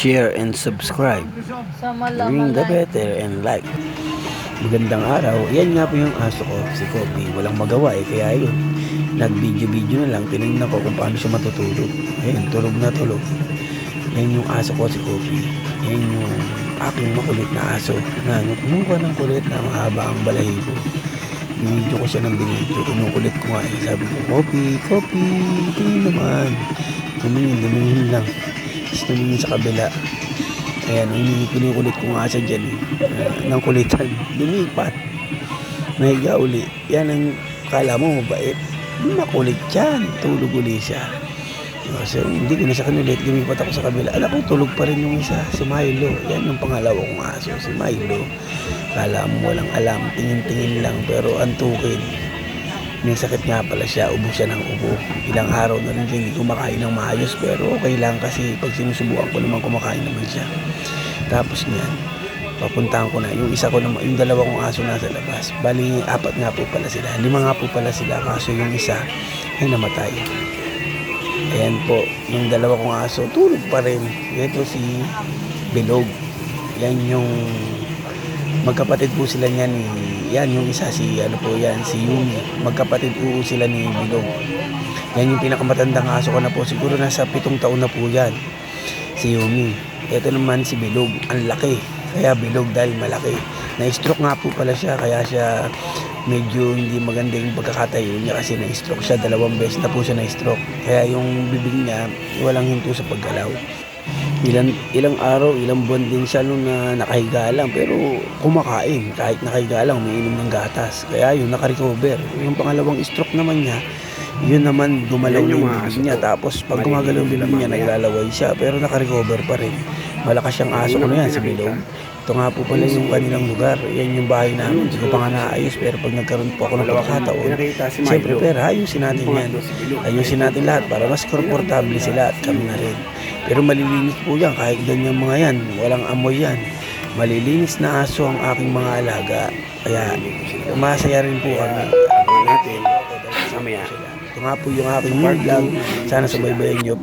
share, and subscribe. Ring the better and like. Magandang araw. Yan nga po yung aso ko, si Kopi. Walang magawa kaya yun. Nag-video-video na lang. Tinignan ko kung paano siya matutulog. Ayun, tulog na tulog. Yan yung aso ko, si Kopi. Yan yung aking makulit na aso. Na kumuha ng kulit na mahaba ang balahibo. Binidyo ko siya ng binidyo. Kinukulit ko nga Sabi ko, Kopi, tingin naman. Dumingin lang. Tapos tumingin sa kabila. Ayan, kinukulit ko nga siya dyan ng kulitan. Lumipat. Nahiga uli. Yan ang kala mo mabait. Makulit yan. Tulog uli siya. So, hindi ko na siya kinulit. Lumipat ako sa kabila. Alam ko, tulog pa rin yung isa. Si Milo. Yan yung pangalawa kong aso. Si Milo. Kala mo walang alam. Tingin-tingin lang. Pero antukin. May sakit nga pala siya, ubo siya ng ubo. Ilang araw na rin hindi kumakain ng maayos, pero okay lang kasi pag sinusubukan ko naman kumakain naman siya. Tapos niyan, papuntahan ko na. Yung isa ko naman, yung dalawa kong aso nasa labas. Bali, 4 nga po pala sila. 5 nga po pala sila, kaso yung isa ay namatay. Ayan po, yung dalawa kong aso, tulog pa rin. Ito si Bilog. Yan yung magkapatid po sila niyan yan yung isa si Yumi. Magkapatid po sila ni Bilog. Yan yung pinakamatandang aso ko na po. Siguro nasa 7 taon na po yan. Si Yumi. Ito naman si Bilog. Ang laki. Kaya Bilog dahil malaki. Na-stroke nga po pala siya. Kaya siya medyo hindi maganda yung pagkakatayo niya kasi na-stroke siya. 2 beses na po siya na-stroke. Kaya yung bibig niya walang hinto sa paggalaw. Ilang araw, ilang buwan din siya nung nakahiga lang, pero kumakain. Kahit nakahiga lang, umiinom ng gatas. Kaya yun, nakarecover. Yung pangalawang stroke naman niya, yun naman gumalaw yung bibig niya. Tapos pag gumagalaw yung bibig niya, naglalaway siya, pero nakarecover pa rin. Malakas siyang aso ko na yan, si Bilog. Ito nga po pala yung kanilang lugar. Yan yung bahay namin. Hindi ko pa nga naayos, pero pag nagkaroon po ako ng pagkakataon, siyempre, pero ayusin natin yan. Ayusin natin lahat para mas komportable sila at kami na rin. Pero malilinis po yan, kahit ganyan mga yan, walang amoy yan. Malilinis na aso ang aking mga alaga. Kaya masaya rin po kami. Ito nga po yung aking new vlog. Sana subaybayan nyo.